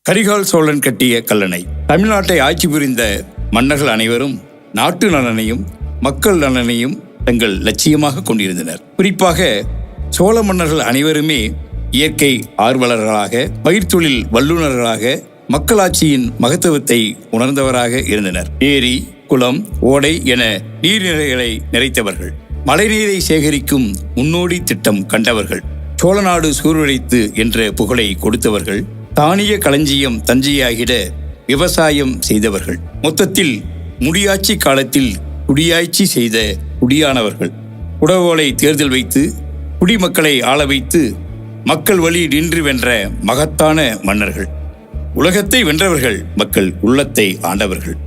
கரிகால் சோழன் கட்டிய கல்லணை. தமிழ்நாட்டை ஆட்சி புரிந்த மன்னர்கள் அனைவரும் நாட்டு நலனையும் மக்கள் நலனையும் தங்கள் லட்சியமாக கொண்டிருந்தனர். குறிப்பாக சோழ மன்னர்கள் அனைவருமே இயற்கை ஆர்வலர்களாக, பயிர்த்தொழில் வல்லுநர்களாக, மக்களாட்சியின் மகத்துவத்தை உணர்ந்தவராக இருந்தனர். ஏரி, குளம், ஓடை என நீர்நிலைகளை நிறைத்தவர்கள். மழைநீரை சேகரிக்கும் முன்னோடி திட்டம் கண்டவர்கள். சோழநாடு சூழ்வழித்து என்ற புகழை கொடுத்தவர்கள். தானிய களஞ்சியம் தஞ்சையாகிட விவசாயம் செய்தவர்கள். மொத்தத்தில் முடியாட்சி காலத்தில் குடியாட்சி செய்த குடியானவர்கள். குடவோலை தேர்தல் வைத்து குடிமக்களை ஆள வைத்து மக்கள் வழி நின்று வென்ற மகத்தான மன்னர்கள். உலகத்தை வென்றவர்கள், மக்கள் உள்ளத்தை ஆண்டவர்கள்.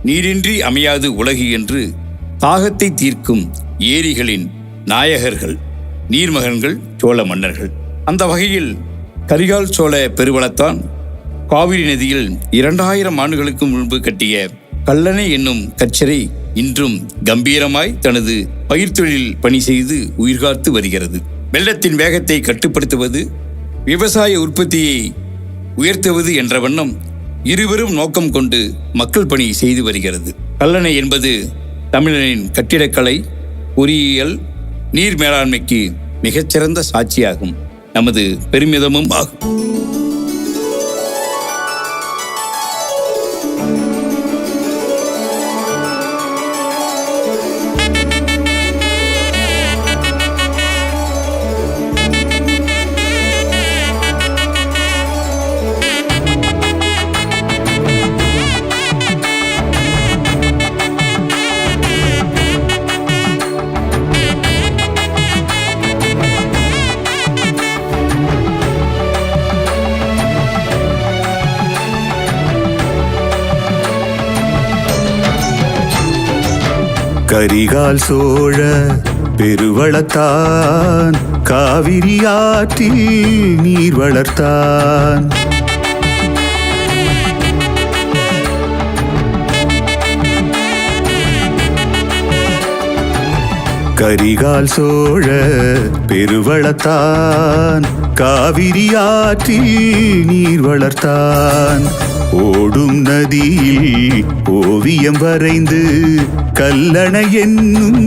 நீரின்றி அமையாது உலகு என்று தாகத்தை தீர்க்கும் ஏரிகளின் நாயகர்கள், நீர்மகன்கள் சோழ மன்னர்கள். அந்த வகையில் கரிகால் சோழ பெருவளத்தான் காவிரி நதியில் 2000 ஆண்டுகளுக்கு முன்பு கட்டிய கல்லணை என்னும் கச்சரை இன்றும் கம்பீரமாய் தனது பயிர்த்தொழில் பணி செய்து உயிர்காத்து வருகிறது. வெள்ளத்தின் வேகத்தை கட்டுப்படுத்துவது, விவசாய உற்பத்தியை உயர்த்துவது என்ற வண்ணம் இருவரும் நோக்கம் கொண்டு மக்கள் பணி செய்து வருகிறது. கல்லணை என்பது தமிழனின் கட்டிடக்கலை, பொறியியல், நீர் மேலாண்மைக்கு மிகச்சிறந்த சாட்சியாகும். நமது பெருமிதமும் ஆகும். கரிகால் சோழ பெருவளத்தான் காவிரி ஆற்றில் நீர் வளர்த்தான். கரிகால் சோழ பெருவளத்தான் காவிரி ஆற்றில் நீர் வளர்த்தான். ஓடும் நதியில் ஓவியம் வரைந்து கல்லணை என்னும்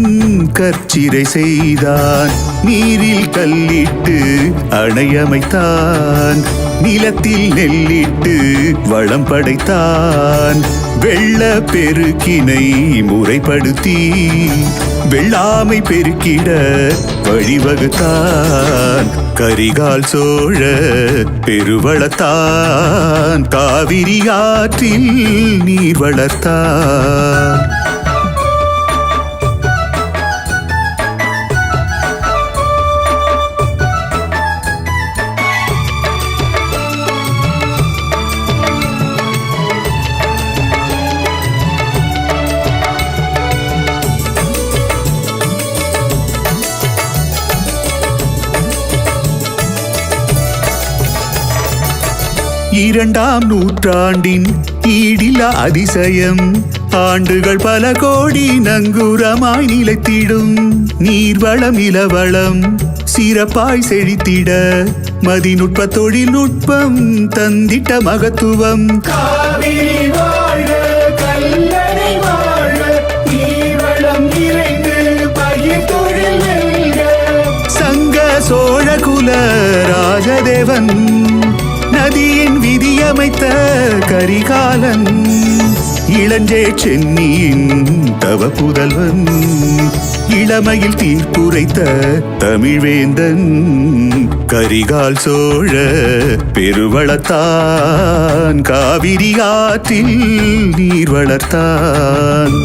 கற்சிறை செய்தான். நீரில் கல்லிட்டு அணையமைத்தான். நிலத்தில் நெல்லிட்டு வளம் படைத்தான். வெள்ள பெருக்கினை முறைப்படுத்தி வெள்ளாமை பெருக்கிட வழிவகுத்தான். கரிகால் சோழ பெருவளத்தான் காவிரி ஆற்றில் நீர் வளர்த்தான். இரண்டாம் நூற்றாண்டின் ஈடில்லா அதிசயம் ஆண்டுகள் பல கோடி நங்கூரமாய் நிலைத்திடும். நீர்வளம் இளவளம் சிறப்பாய் செழித்திட மதிநுட்ப தொழில்நுட்பம் தந்திட்ட மகத்துவம். சங்க சோழகுல ராஜதேவன் நதியின் விதியமைத்த கரிகாலன். இளஞ்சே சென்னியின் தவ புதல்வன். இளமையில் தீர்ப்புரைத்த தமிழ்வேந்தன். கரிகால் சோழ பெருவளத்தான் காவிரி ஆற்றில் நீர் வளர்த்தான்.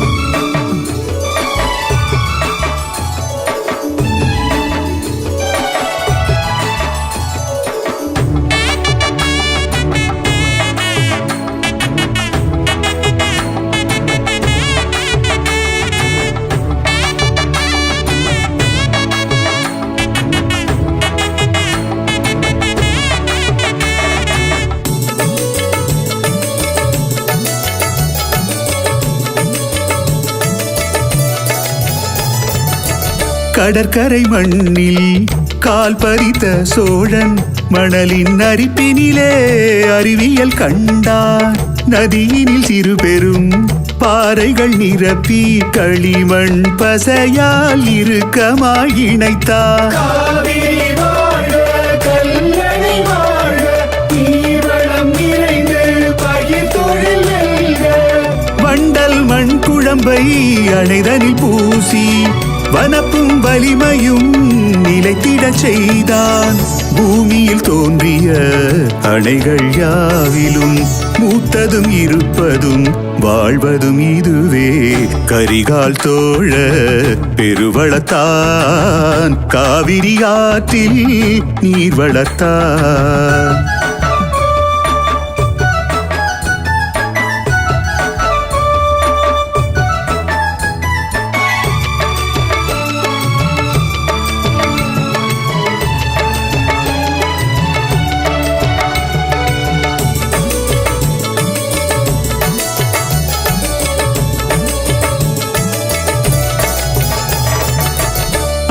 கடற்கரை மண்ணில் கால் பறித்த சோழன் மணலின் அரிப்பினிலே அறிவியல் கண்டான். நதியினில் சிறு பெரும் பாறைகள் நிரப்பி களிமண் பசையால் இறுக்கமாய் இணைத்தார். வண்டல் மண் குழம்பை அணைதனில் பூசி வனப்பும் வலிமையும் நிலைத்திடச் செய்தான். பூமியில் தோன்றிய அணைகள் யாவிலும் மூத்ததும் இருப்பதும் வாழ்வதும் இதுவே. கரிகால் சோழ பெருவளத்தான் காவிரி ஆற்றில் நீர் வளர்த்தான்.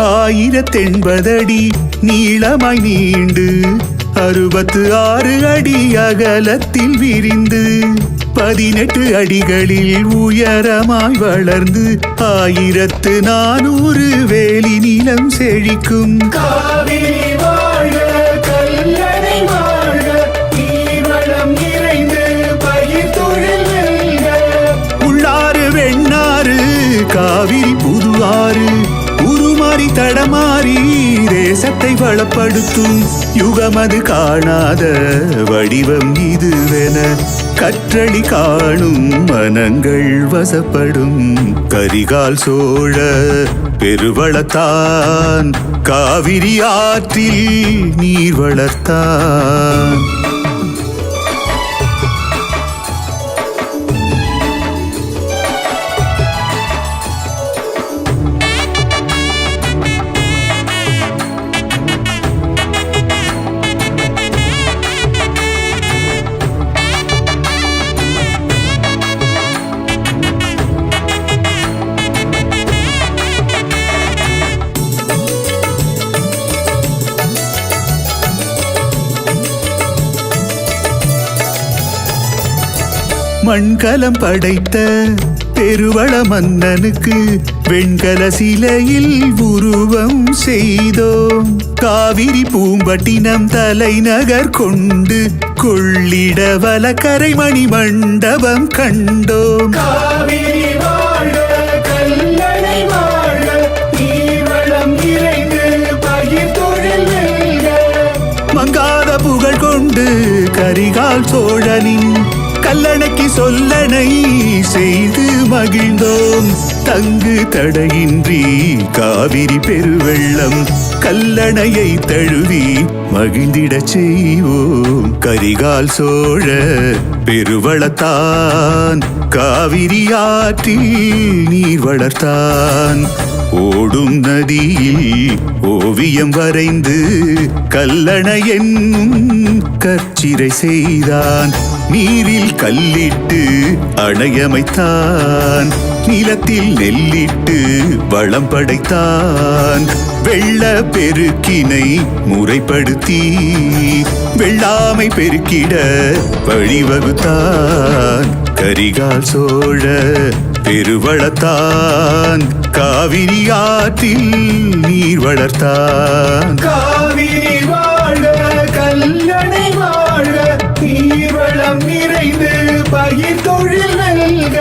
ஆயிரத்தெண்பதடி நீளமாய் நீண்டு 66 அடி அகலத்தில் விரிந்து 18 அடிகளில் உயரமாய் வளர்ந்து 1400 வேலி நிலம் செழிக்கும். உள்ளாறு வெண்ணாறு காவிரி புது ஆறு உருமாறி தடமாறி தேசத்தை வளப்படுத்தும். யுகமது காணாத வடிவம் இதுவென கற்றளி காணும் மனங்கள் வசப்படும். கரிகால் சோழ பெருவளத்தான் காவிரி ஆற்றில் நீர் வளர்த்தான். மண்கலம் படைத்த பெருவள மன்னனுக்கு வெண்கல சிலையில் உருவம் செய்தோம். காவிரி பூம்பட்டினம் தலைநகர் கொண்டு கொள்ளிட வலக்கரை மணி மண்டபம் கண்டோம். மங்காத புகழ் கொண்டு கரிகால் சோழனின் கல்லணைக்கு சொல்லணை செய்து மகிழ்ந்தோம். தங்கு தடையின்றி காவிரி பெருவெள்ளம் கல்லணையை தழுவி மகிழ்ந்திடச் செய்வோம். கரிகால் சோழ பெருவளத்தான் காவிரி ஆற்றில் நீர் வளர்த்தான். ஓடும் நதியில் ஓவியம் வரைந்து கல்லணை என்னும் கற்சிறை செய்தான். நீரில் கல்லிட்டு அணையமைத்தான். நிலத்தில் நெல்லிட்டு வளம் படைத்தான். வெள்ள பெருக்கினை முறைப்படுத்தி வெள்ளாமை பெருக்கிட வழிவகுத்தான். கரிகால் சோழ பெருவளத்தான் காவிரி ஆற்றில் நீர் வளர்த்தான். காவிரி வாழ கல்லணை வாழ நீர்வளம் நிறைந்து பயிர் தொழில் நல்க